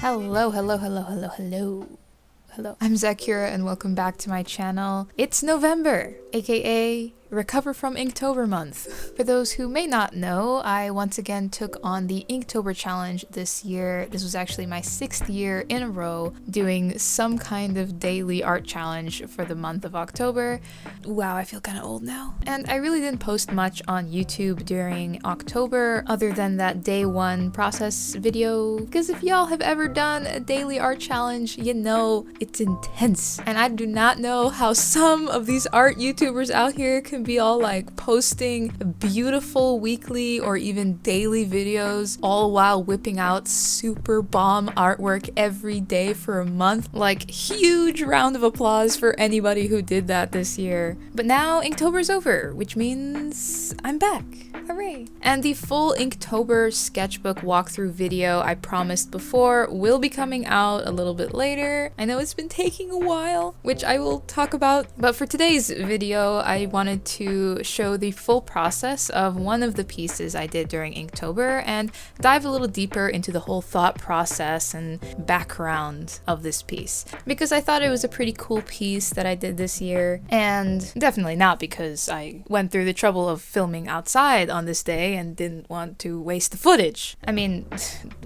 Hello. I'm Zaccura and welcome back to my channel. It's November, aka Recover from Inktober month. For those who may not know, I once again took on the Inktober challenge this year. This was actually my 6th year in a row doing some kind of daily art challenge for the month of October. Wow, I feel kind of old now. And I really didn't post much on YouTube during October other than that day 1 process video, because if y'all have ever done a daily art challenge, you know it's intense. And I do not know how some of these art YouTubers out here can be all like posting beautiful weekly or even daily videos all while whipping out super bomb artwork every day for a month. Like, huge round of applause for anybody who did that this year. But now Inktober's over, which means I'm back. Hooray! And the full Inktober sketchbook walkthrough video I promised before will be coming out a little bit later. I know it's been taking a while, which I will talk about, but for today's video I wanted to show the full process of one of the pieces I did during Inktober and dive a little deeper into the whole thought process and background of this piece, because I thought it was a pretty cool piece that I did this year, and definitely not because I went through the trouble of filming outside on this day and didn't want to waste the footage. I mean,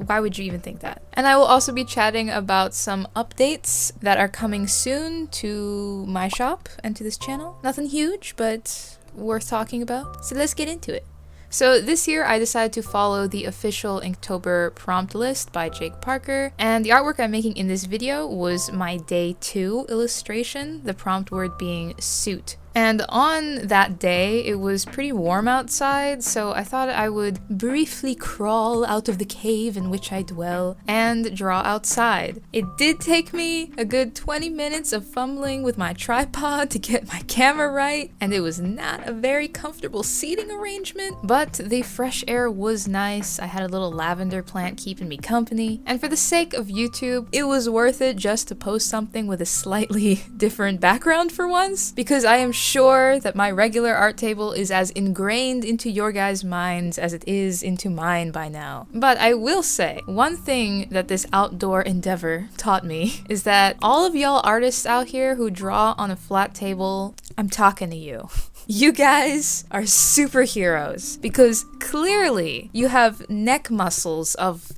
why would you even think that? And I will also be chatting about some updates that are coming soon to my shop and to this channel. Nothing huge, but worth talking about. So let's get into it. So this year I decided to follow the official Inktober prompt list by Jake Parker, and the artwork I'm making in this video was my day 2 illustration, the prompt word being suit. And on that day, it was pretty warm outside, so I thought I would briefly crawl out of the cave in which I dwell and draw outside. It did take me a good 20 minutes of fumbling with my tripod to get my camera right, and it was not a very comfortable seating arrangement, but the fresh air was nice. I had a little lavender plant keeping me company, and for the sake of YouTube, it was worth it just to post something with a slightly different background for once, because I am sure that my regular art table is as ingrained into your guys' minds as it is into mine by now. But I will say, one thing that this outdoor endeavor taught me is that all of y'all artists out here who draw on a flat table, I'm talking to you. You guys are superheroes, because clearly you have neck muscles of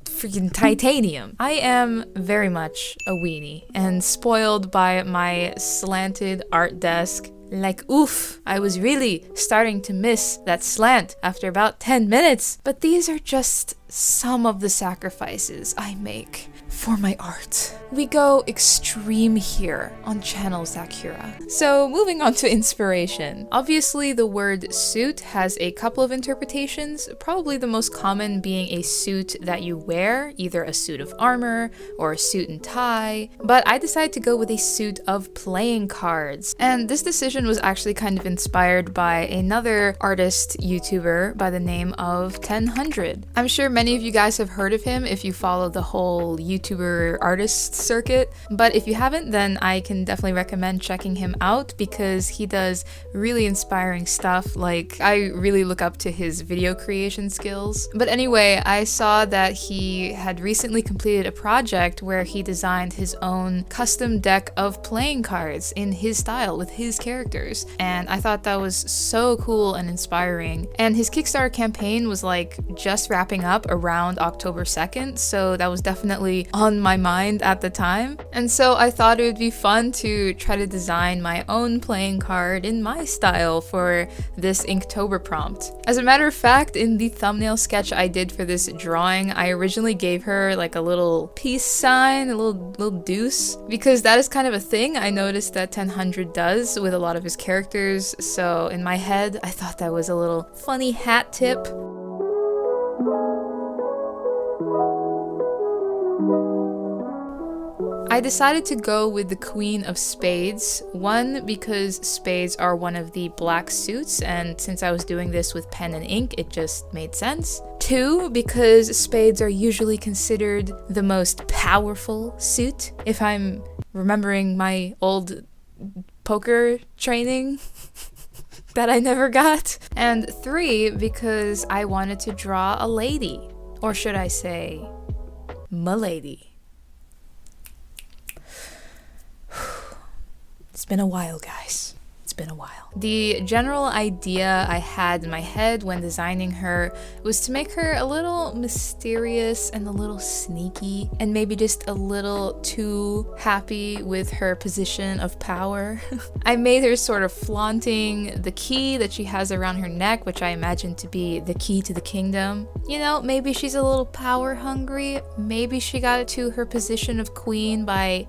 freaking titanium. I am very much a weenie and spoiled by my slanted art desk. Like, oof, I was really starting to miss that slant after about 10 minutes. But these are just some of the sacrifices I make for my art. We go extreme here on channel Zaccura. So moving on to inspiration. Obviously the word suit has a couple of interpretations, probably the most common being a suit that you wear, either a suit of armor or a suit and tie, but I decided to go with a suit of playing cards. And this decision was actually kind of inspired by another artist YouTuber by the name of 1000. I'm sure many of you guys have heard of him if you follow the whole YouTuber artist circuit, but if you haven't, then I can definitely recommend checking him out because he does really inspiring stuff. Like, I really look up to his video creation skills. But anyway, I saw that he had recently completed a project where he designed his own custom deck of playing cards in his style with his characters, and I thought that was so cool and inspiring. And his Kickstarter campaign was like just wrapping up around October 2nd, so that was definitely on my mind at the time. And so I thought it would be fun to try to design my own playing card in my style for this Inktober prompt. As a matter of fact, in the thumbnail sketch I did for this drawing, I originally gave her like a little peace sign, a little deuce, because that is kind of a thing I noticed that 1000 does with a lot of his characters. So in my head, I thought that was a little funny hat tip. I decided to go with the Queen of Spades, one because spades are one of the black suits, and since I was doing this with pen and ink, it just made sense. 2, because spades are usually considered the most powerful suit, if I'm remembering my old poker training that I never got. And 3, because I wanted to draw a lady, or should I say M'lady. It's been a while, guys. It's been a while. The general idea I had in my head when designing her was to make her a little mysterious and a little sneaky, and maybe just a little too happy with her position of power. I made her sort of flaunting the key that she has around her neck, which I imagine to be the key to the kingdom. You know, maybe she's a little power hungry. Maybe she got to her position of queen by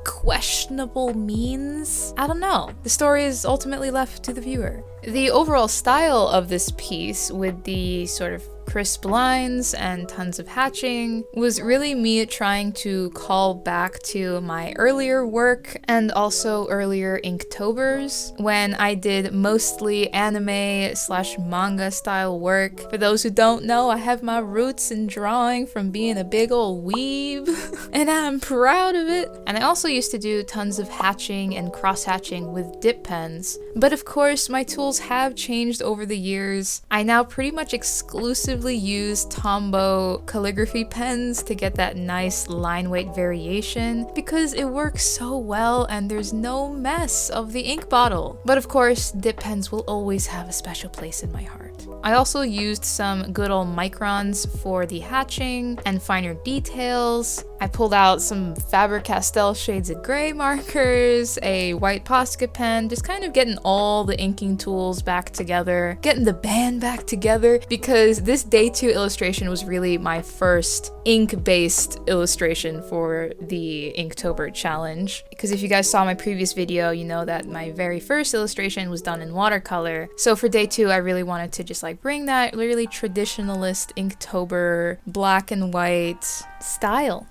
questionable means. I don't know. The story is ultimately left to the viewer. The overall style of this piece, with the sort of crisp lines and tons of hatching, was really me trying to call back to my earlier work and also earlier Inktober's, when I did mostly anime/manga style work. For those who don't know, I have my roots in drawing from being a big old weeb, and I'm proud of it. And I also used to do tons of hatching and cross-hatching with dip pens, but of course my tools have changed over the years. I now pretty much exclusively use Tombow calligraphy pens to get that nice line weight variation, because it works so well and there's no mess of the ink bottle. But of course, dip pens will always have a special place in my heart. I also used some good old microns for the hatching and finer details. I pulled out some Faber-Castell shades of gray markers, a white Posca pen, just kind of getting all the inking tools back together, getting the band back together, because this day 2 illustration was really my first ink-based illustration for the Inktober challenge. Because if you guys saw my previous video, you know that my very first illustration was done in watercolor. So for day 2, I really wanted to just like bring that really traditionalist Inktober black and white style.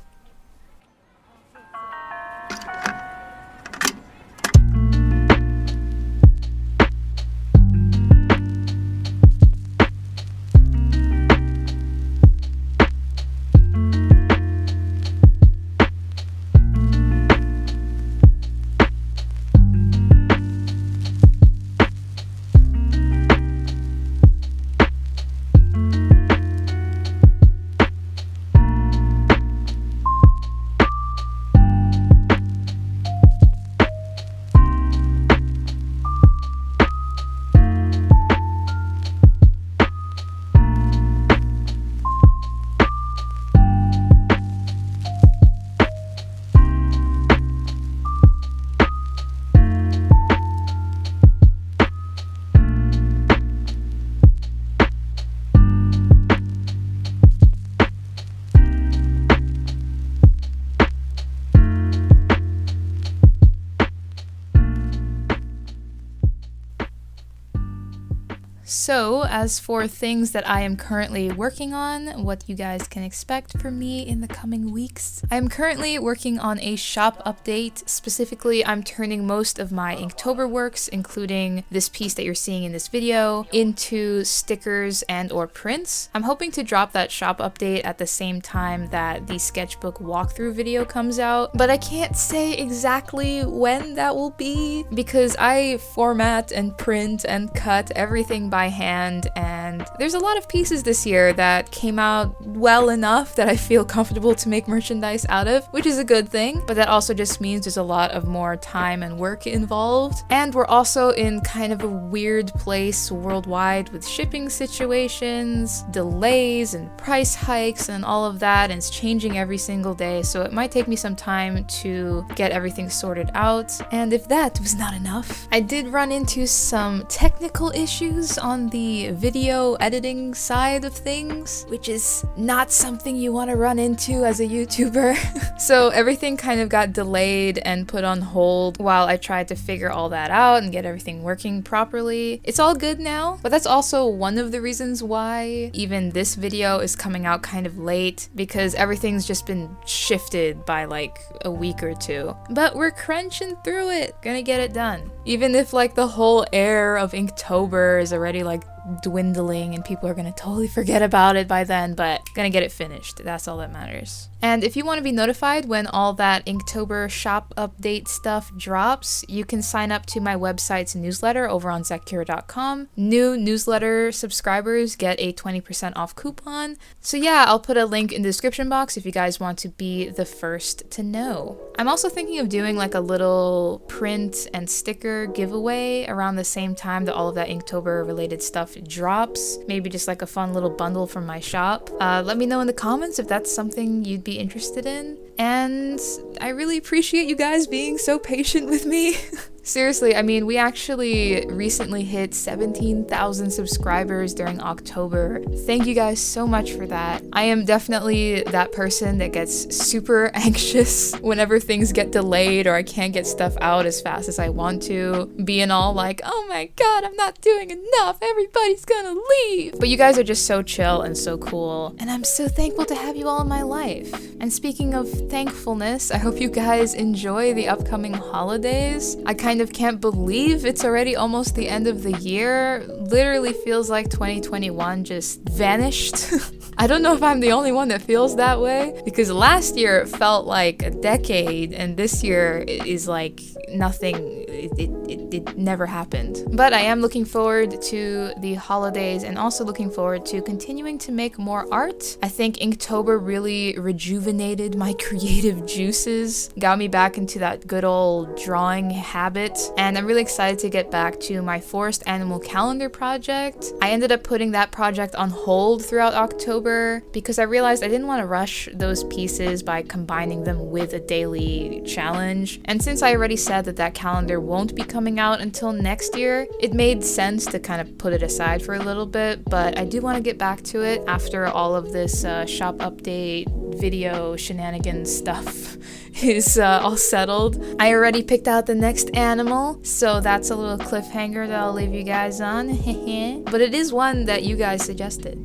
So, as for things that I am currently working on, what you guys can expect from me in the coming weeks, I am currently working on a shop update. Specifically, I'm turning most of my Inktober works, including this piece that you're seeing in this video, into stickers and or prints. I'm hoping to drop that shop update at the same time that the sketchbook walkthrough video comes out, but I can't say exactly when that will be because I format and print and cut everything by hand, and there's a lot of pieces this year that came out well enough that I feel comfortable to make merchandise out of, which is a good thing, but that also just means there's a lot of more time and work involved. And we're also in kind of a weird place worldwide with shipping situations, delays and price hikes and all of that, and it's changing every single day, so it might take me some time to get everything sorted out. And if that was not enough, I did run into some technical issues on the video editing side of things, which is not something you want to run into as a YouTuber. So everything kind of got delayed and put on hold while I tried to figure all that out and get everything working properly. It's all good now, but that's also one of the reasons why even this video is coming out kind of late, because everything's just been shifted by like a week or two. But we're crunching through it, gonna get it done. Even if like the whole air of Inktober is already like dwindling and people are gonna totally forget about it by then, but gonna get it finished. That's all that matters. And if you want to be notified when all that Inktober shop update stuff drops, you can sign up to my website's newsletter over on Zaccura.com. New newsletter subscribers get a 20% off coupon. So yeah, I'll put a link in the description box if you guys want to be the first to know. I'm also thinking of doing like a little print and sticker giveaway around the same time that all of that Inktober related stuff drops. Maybe just like a fun little bundle from my shop. Let me know in the comments if that's something you'd be interested in. And I really appreciate you guys being so patient with me. Seriously, I mean, we actually recently hit 17,000 subscribers during October. Thank you guys so much for that. I am definitely that person that gets super anxious whenever things get delayed or I can't get stuff out as fast as I want to, being all like, oh my god, I'm not doing enough, everybody's gonna leave. But you guys are just so chill and so cool, and I'm so thankful to have you all in my life. And speaking of thankfulness, I hope you guys enjoy the upcoming holidays. I kind of can't believe it's already almost the end of the year. Literally feels like 2021 just vanished. I don't know if I'm the only one that feels that way, because last year felt like a decade and this year is like nothing. It never happened. But I am looking forward to the holidays and also looking forward to continuing to make more art. I think Inktober really rejuvenated my creative juices, got me back into that good old drawing habit, and I'm really excited to get back to my forest animal calendar project. I ended up putting that project on hold throughout October because I realized I didn't want to rush those pieces by combining them with a daily challenge. And since I already said that that calendar won't be coming out until next year, it made sense to kind of put it aside for a little bit, but I do want to get back to it after all of this shop update video shenanigans stuff is all settled. I already picked out the next animal, so that's a little cliffhanger that I'll leave you guys on. But it is one that you guys suggested.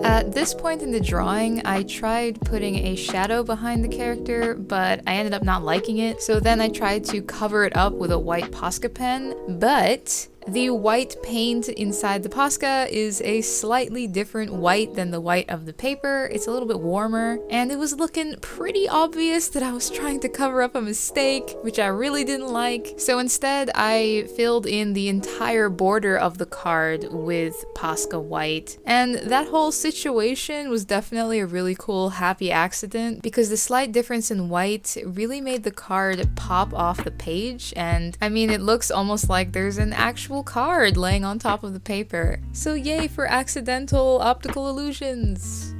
At this point in the drawing, I tried putting a shadow behind the character, but I ended up not liking it, so then I tried to cover it up with a white Posca pen, but the white paint inside the Posca is a slightly different white than the white of the paper. It's a little bit warmer, and it was looking pretty obvious that I was trying to cover up a mistake, which I really didn't like. So instead, I filled in the entire border of the card with Posca white. And that whole situation was definitely a really cool, happy accident, because the slight difference in white really made the card pop off the page. And I mean, it looks almost like there's an actual card laying on top of the paper. So yay for accidental optical illusions!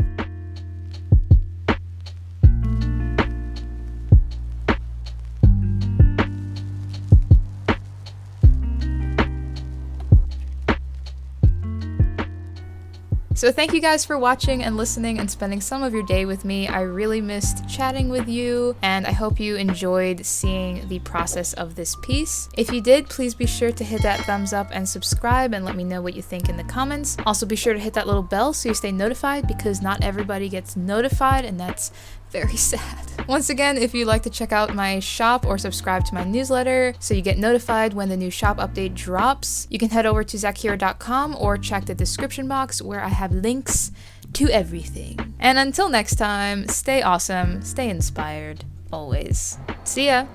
So thank you guys for watching and listening and spending some of your day with me. I really missed chatting with you, and I hope you enjoyed seeing the process of this piece. If you did, please be sure to hit that thumbs up and subscribe and let me know what you think in the comments. Also be sure to hit that little bell so you stay notified, because not everybody gets notified, and that's very sad. Once again, if you'd like to check out my shop or subscribe to my newsletter so you get notified when the new shop update drops, you can head over to Zaccura.com or check the description box where I have links to everything. And until next time, stay awesome, stay inspired, always. See ya!